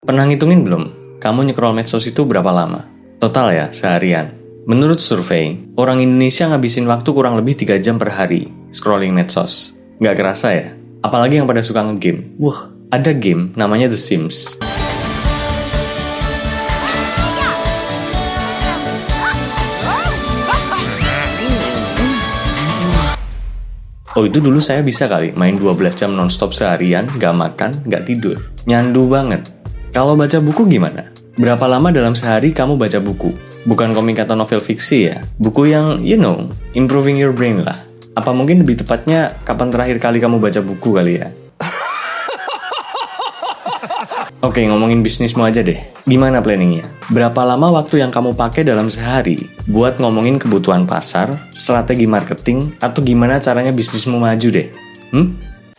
Pernah ngitungin belum? Kamu nyekrol medsos itu berapa lama? Total ya, seharian. Menurut survei, orang Indonesia ngabisin waktu kurang lebih 3 jam per hari scrolling medsos. Nggak kerasa ya? Apalagi yang pada suka ngegame. Wah, ada game namanya The Sims. Oh, itu dulu saya bisa kali main 12 jam nonstop seharian, nggak makan, nggak tidur. Nyandu banget. Kalau baca buku gimana? Berapa lama dalam sehari kamu baca buku? Bukan komik atau novel fiksi ya? Buku yang, improving your brain lah. Apa mungkin lebih tepatnya, kapan terakhir kali kamu baca buku kali ya? Oke, ngomongin bisnismu aja deh. Gimana planningnya? Berapa lama waktu yang kamu pakai dalam sehari buat ngomongin kebutuhan pasar, strategi marketing, atau gimana caranya bisnismu maju deh?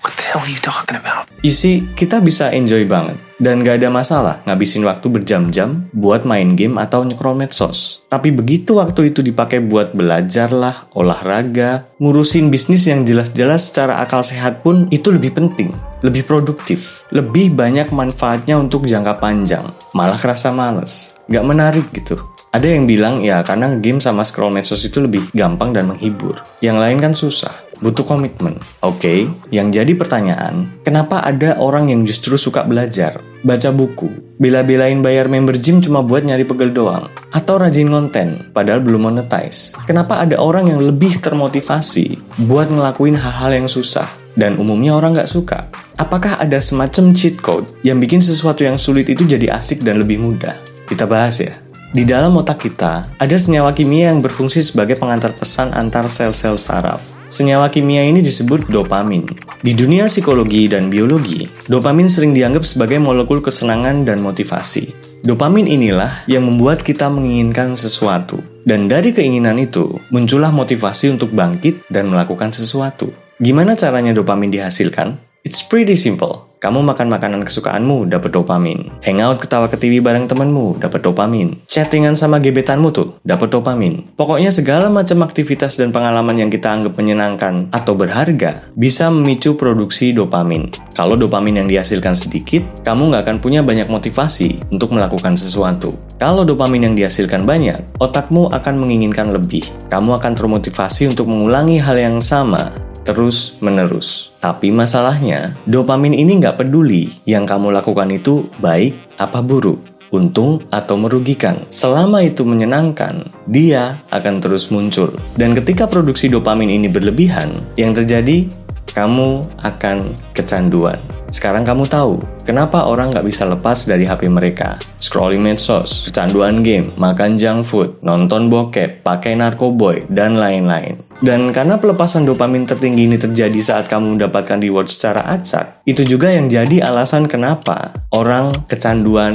What the hell are you talking about? You see, kita bisa enjoy banget. Dan gak ada masalah ngabisin waktu berjam-jam buat main game atau nyekrol medsos. Tapi begitu waktu itu dipakai buat belajar lah, olahraga, ngurusin bisnis yang jelas-jelas secara akal sehat pun itu lebih penting, lebih produktif, lebih banyak manfaatnya untuk jangka panjang. Malah kerasa males, gak menarik gitu. Ada yang bilang ya karena game sama scroll medsos itu lebih gampang dan menghibur. Yang lain kan susah, butuh komitmen. Oke, yang jadi pertanyaan, kenapa ada orang yang justru suka belajar, baca buku, bela-belain bayar member gym cuma buat nyari pegel doang, atau rajin konten padahal belum monetize? Kenapa ada orang yang lebih termotivasi buat ngelakuin hal-hal yang susah dan umumnya orang nggak suka? Apakah ada semacam cheat code yang bikin sesuatu yang sulit itu jadi asik dan lebih mudah? Kita bahas ya. Di dalam otak kita, ada senyawa kimia yang berfungsi sebagai pengantar pesan antar sel-sel saraf. Senyawa kimia ini disebut dopamin. Di dunia psikologi dan biologi, dopamin sering dianggap sebagai molekul kesenangan dan motivasi. Dopamin inilah yang membuat kita menginginkan sesuatu. Dan dari keinginan itu, muncullah motivasi untuk bangkit dan melakukan sesuatu. Gimana caranya dopamin dihasilkan? It's pretty simple. Kamu makan makanan kesukaanmu, dapat dopamin. Hangout ketawa ke TV bareng temenmu, dapat dopamin. Chattingan sama gebetanmu tuh, dapat dopamin. Pokoknya segala macam aktivitas dan pengalaman yang kita anggap menyenangkan atau berharga bisa memicu produksi dopamin. Kalau dopamin yang dihasilkan sedikit, kamu nggak akan punya banyak motivasi untuk melakukan sesuatu. Kalau dopamin yang dihasilkan banyak, otakmu akan menginginkan lebih. Kamu akan termotivasi untuk mengulangi hal yang sama terus-menerus. Tapi masalahnya, dopamin ini nggak peduli yang kamu lakukan itu baik apa buruk, untung atau merugikan. Selama itu menyenangkan, dia akan terus muncul. Dan ketika produksi dopamin ini berlebihan, yang terjadi, kamu akan kecanduan. Sekarang kamu tahu kenapa orang nggak bisa lepas dari HP mereka. Scrolling medsos, kecanduan game, makan junk food, nonton bokep, pakai narkoboy, dan lain-lain. Dan karena pelepasan dopamin tertinggi ini terjadi saat kamu mendapatkan reward secara acak, itu juga yang jadi alasan kenapa orang kecanduan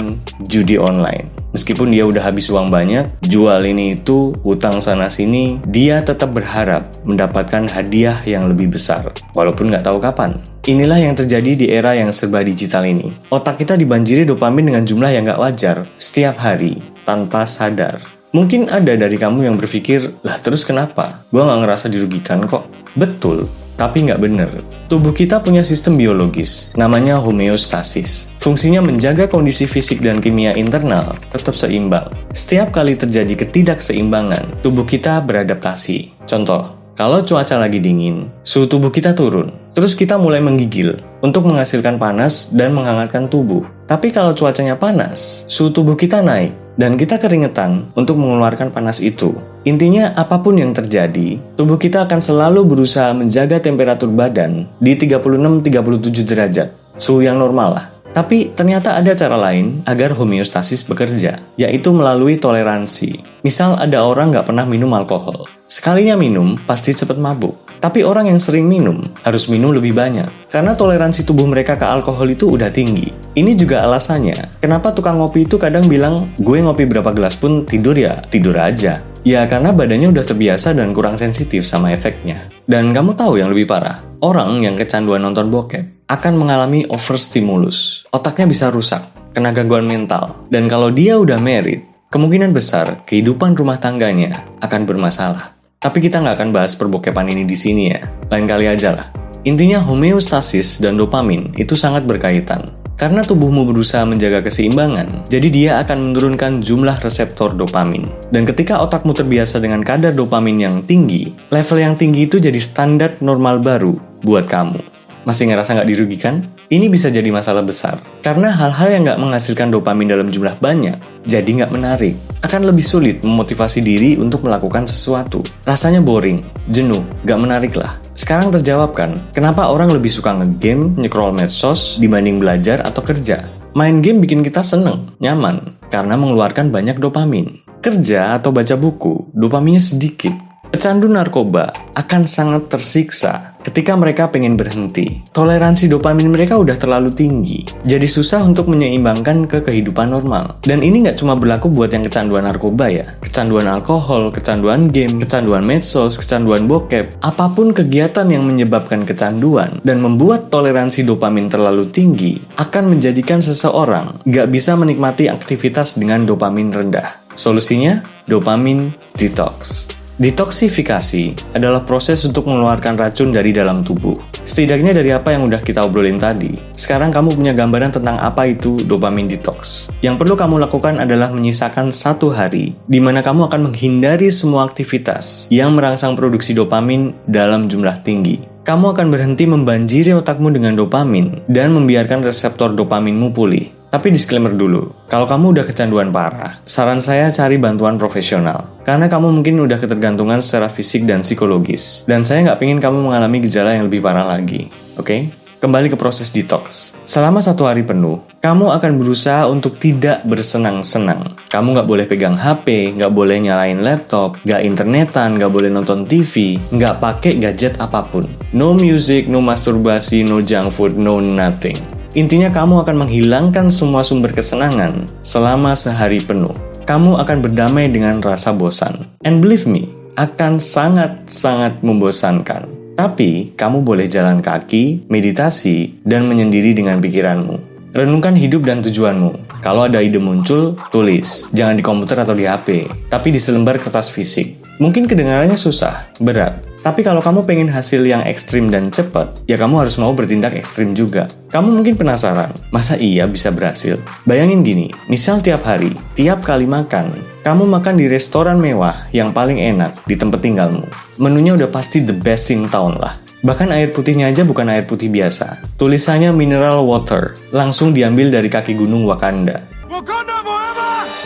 judi online. Meskipun dia udah habis uang banyak, jual ini itu, utang sana-sini, dia tetap berharap mendapatkan hadiah yang lebih besar, walaupun nggak tahu kapan. Inilah yang terjadi di era yang serba digital ini. Otak kita dibanjiri dopamin dengan jumlah yang nggak wajar, setiap hari, tanpa sadar. Mungkin ada dari kamu yang berpikir, lah terus kenapa? Gua nggak ngerasa dirugikan kok. Betul, tapi nggak bener. Tubuh kita punya sistem biologis, namanya homeostasis. Fungsinya menjaga kondisi fisik dan kimia internal tetap seimbang. Setiap kali terjadi ketidakseimbangan, tubuh kita beradaptasi. Contoh, kalau cuaca lagi dingin, suhu tubuh kita turun. Terus kita mulai menggigil untuk menghasilkan panas dan menghangatkan tubuh. Tapi kalau cuacanya panas, suhu tubuh kita naik dan kita keringetan untuk mengeluarkan panas itu. Intinya apapun yang terjadi, tubuh kita akan selalu berusaha menjaga temperatur badan di 36-37 derajat, suhu yang normal lah. Tapi ternyata ada cara lain agar homeostasis bekerja, yaitu melalui toleransi. Misal ada orang nggak pernah minum alkohol. Sekalinya minum, pasti cepat mabuk. Tapi orang yang sering minum, harus minum lebih banyak. Karena toleransi tubuh mereka ke alkohol itu udah tinggi. Ini juga alasannya, kenapa tukang ngopi itu kadang bilang, gue ngopi berapa gelas pun tidur ya, tidur aja. Ya karena badannya udah terbiasa dan kurang sensitif sama efeknya. Dan kamu tahu yang lebih parah? Orang yang kecanduan nonton bokep akan mengalami overstimulus. Otaknya bisa rusak, kena gangguan mental. Dan kalau dia udah married, kemungkinan besar kehidupan rumah tangganya akan bermasalah. Tapi kita nggak akan bahas perbokepan ini di sini ya. Lain kali aja lah. Intinya homeostasis dan dopamin itu sangat berkaitan. Karena tubuhmu berusaha menjaga keseimbangan, jadi dia akan menurunkan jumlah reseptor dopamin. Dan ketika otakmu terbiasa dengan kadar dopamin yang tinggi, level yang tinggi itu jadi standar normal baru buat kamu. Masih ngerasa nggak dirugikan? Ini bisa jadi masalah besar. Karena hal-hal yang nggak menghasilkan dopamin dalam jumlah banyak, jadi nggak menarik. Akan lebih sulit memotivasi diri untuk melakukan sesuatu. Rasanya boring, jenuh, nggak menarik lah. Sekarang terjawab kan, kenapa orang lebih suka nge-game, nge-scroll medsos, dibanding belajar atau kerja? Main game bikin kita seneng, nyaman, karena mengeluarkan banyak dopamin. Kerja atau baca buku, dopaminnya sedikit. Pecandu narkoba akan sangat tersiksa ketika mereka pengen berhenti. Toleransi dopamin mereka udah terlalu tinggi, jadi susah untuk menyeimbangkan ke kehidupan normal. Dan ini nggak cuma berlaku buat yang kecanduan narkoba ya. Kecanduan alkohol, kecanduan game, kecanduan medsos, kecanduan bokep, apapun kegiatan yang menyebabkan kecanduan dan membuat toleransi dopamin terlalu tinggi akan menjadikan seseorang nggak bisa menikmati aktivitas dengan dopamin rendah. Solusinya, dopamin detox. Detoksifikasi adalah proses untuk mengeluarkan racun dari dalam tubuh. Setidaknya dari apa yang udah kita obrolin tadi, sekarang kamu punya gambaran tentang apa itu dopamin detox. Yang perlu kamu lakukan adalah menyisakan 1 hari, di mana kamu akan menghindari semua aktivitas yang merangsang produksi dopamin dalam jumlah tinggi. Kamu akan berhenti membanjiri otakmu dengan dopamin dan membiarkan reseptor dopaminmu pulih. Tapi disclaimer dulu, kalau kamu udah kecanduan parah, saran saya cari bantuan profesional. Karena kamu mungkin udah ketergantungan secara fisik dan psikologis. Dan saya nggak pengen kamu mengalami gejala yang lebih parah lagi. Oke? Kembali ke proses detox. Selama 1 hari penuh, kamu akan berusaha untuk tidak bersenang-senang. Kamu nggak boleh pegang HP, nggak boleh nyalain laptop, nggak internetan, nggak boleh nonton TV, nggak pakai gadget apapun. No music, no masturbasi, no junk food, no nothing. Intinya kamu akan menghilangkan semua sumber kesenangan selama sehari penuh. Kamu akan berdamai dengan rasa bosan. And believe me, akan sangat-sangat membosankan. Tapi, kamu boleh jalan kaki, meditasi, dan menyendiri dengan pikiranmu. Renungkan hidup dan tujuanmu. Kalau ada ide muncul, tulis. Jangan di komputer atau di HP, tapi di selembar kertas fisik. Mungkin kedengarannya susah, berat. Tapi kalau kamu pengen hasil yang ekstrim dan cepat, ya kamu harus mau bertindak ekstrim juga. Kamu mungkin penasaran, masa iya bisa berhasil? Bayangin gini, misal tiap hari, tiap kali makan, kamu makan di restoran mewah yang paling enak di tempat tinggalmu. Menunya udah pasti the best in town lah. Bahkan air putihnya aja bukan air putih biasa. Tulisannya mineral water, langsung diambil dari kaki gunung Wakanda.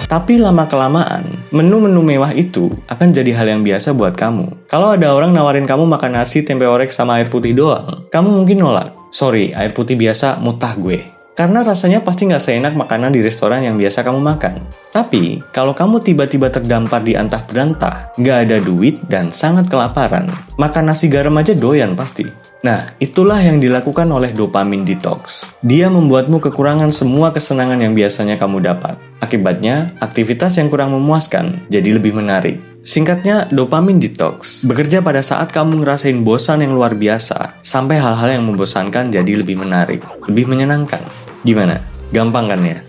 Tapi lama-kelamaan, menu-menu mewah itu akan jadi hal yang biasa buat kamu. Kalau ada orang nawarin kamu makan nasi, tempe orek, sama air putih doang, kamu mungkin nolak. Sorry, air putih biasa, mutah gue. Karena rasanya pasti nggak seenak makanan di restoran yang biasa kamu makan. Tapi, kalau kamu tiba-tiba terdampar di antah berantah, nggak ada duit dan sangat kelaparan, makan nasi garam aja doyan pasti. Nah, itulah yang dilakukan oleh dopamin detox. Dia membuatmu kekurangan semua kesenangan yang biasanya kamu dapat. Akibatnya, aktivitas yang kurang memuaskan jadi lebih menarik. Singkatnya, dopamin detox bekerja pada saat kamu ngerasain bosan yang luar biasa, sampai hal-hal yang membosankan jadi lebih menarik, lebih menyenangkan. Gimana? Gampang kan ya?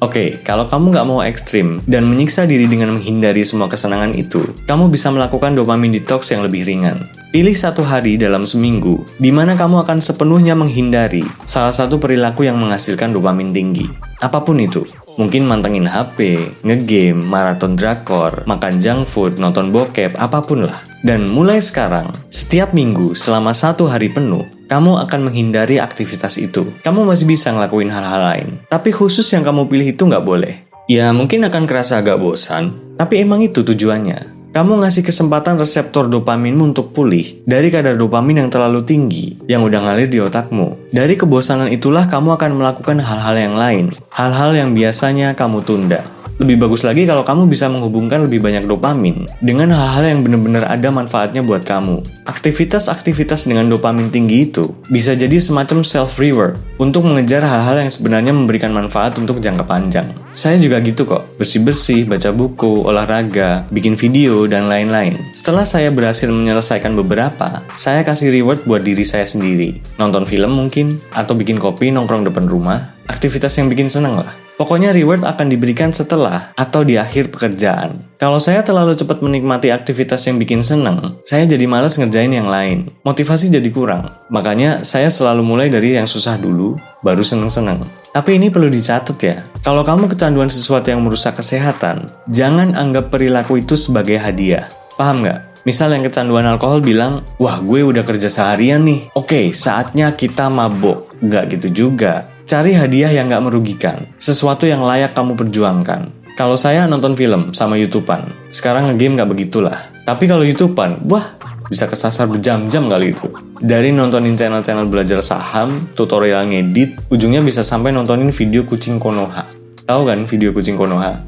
Oke, kalau kamu nggak mau ekstrim dan menyiksa diri dengan menghindari semua kesenangan itu, kamu bisa melakukan dopamin detox yang lebih ringan. Pilih 1 hari dalam seminggu, di mana kamu akan sepenuhnya menghindari salah satu perilaku yang menghasilkan dopamin tinggi. Apapun itu, mungkin mantengin HP, ngegame, maraton drakor, makan junk food, nonton bokep, apapun lah. Dan mulai sekarang, setiap minggu selama 1 hari penuh, kamu akan menghindari aktivitas itu. Kamu masih bisa ngelakuin hal-hal lain, tapi khusus yang kamu pilih itu nggak boleh. Ya, mungkin akan kerasa agak bosan, tapi emang itu tujuannya. Kamu ngasih kesempatan reseptor dopaminmu untuk pulih dari kadar dopamin yang terlalu tinggi yang udah ngalir di otakmu. Dari kebosanan itulah kamu akan melakukan hal-hal yang lain, hal-hal yang biasanya kamu tunda. Lebih bagus lagi kalau kamu bisa menghubungkan lebih banyak dopamin dengan hal-hal yang benar-benar ada manfaatnya buat kamu. Aktivitas-aktivitas dengan dopamin tinggi itu bisa jadi semacam self-reward untuk mengejar hal-hal yang sebenarnya memberikan manfaat untuk jangka panjang. Saya juga gitu kok, bersih-bersih, baca buku, olahraga, bikin video, dan lain-lain. Setelah saya berhasil menyelesaikan beberapa, saya kasih reward buat diri saya sendiri. Nonton film mungkin, atau bikin kopi nongkrong depan rumah, aktivitas yang bikin seneng lah. Pokoknya reward akan diberikan setelah atau di akhir pekerjaan. Kalau saya terlalu cepat menikmati aktivitas yang bikin seneng, saya jadi malas ngerjain yang lain. Motivasi jadi kurang. Makanya saya selalu mulai dari yang susah dulu, baru seneng-seneng. Tapi ini perlu dicatat ya. Kalau kamu kecanduan sesuatu yang merusak kesehatan, jangan anggap perilaku itu sebagai hadiah. Paham nggak? Misal yang kecanduan alkohol bilang, wah gue udah kerja seharian nih. Oke, saatnya kita mabok. Nggak gitu juga. Cari hadiah yang nggak merugikan. Sesuatu yang layak kamu perjuangkan. Kalau saya nonton film sama YouTubean, sekarang nge-game nggak begitulah. Tapi kalau YouTubean, wah bisa kesasar berjam-jam kali itu. Dari nontonin channel-channel belajar saham, tutorial ngedit, ujungnya bisa sampai nontonin video kucing Konoha. Tahu kan video kucing Konoha?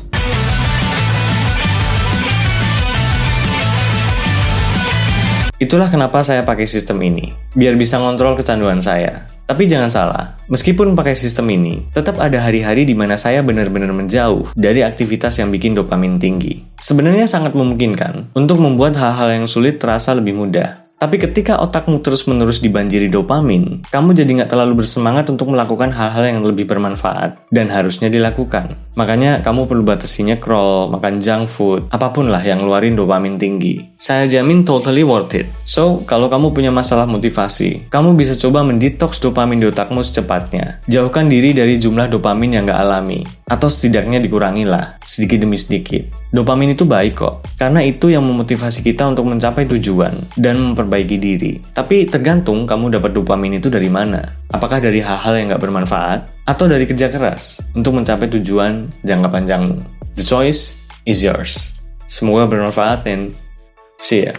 Itulah kenapa saya pakai sistem ini, biar bisa ngontrol kecanduan saya. Tapi jangan salah, meskipun pakai sistem ini, tetap ada hari-hari di mana saya benar-benar menjauh dari aktivitas yang bikin dopamin tinggi. Sebenarnya sangat memungkinkan untuk membuat hal-hal yang sulit terasa lebih mudah. Tapi ketika otakmu terus-menerus dibanjiri dopamin, kamu jadi nggak terlalu bersemangat untuk melakukan hal-hal yang lebih bermanfaat dan harusnya dilakukan. Makanya kamu perlu batasi nge-scroll, makan junk food, apapun lah yang ngeluarin dopamin tinggi. Saya jamin totally worth it. So, kalau kamu punya masalah motivasi, kamu bisa coba mendetoks dopamin di otakmu secepatnya. Jauhkan diri dari jumlah dopamin yang nggak alami. Atau setidaknya dikurangilah, sedikit demi sedikit. Dopamin itu baik kok, karena itu yang memotivasi kita untuk mencapai tujuan dan memperbaiki diri. Tapi tergantung kamu dapat dopamin itu dari mana. Apakah dari hal-hal yang nggak bermanfaat, atau dari kerja keras untuk mencapai tujuan jangka panjangmu. The choice is yours. Semoga bermanfaat dan see ya.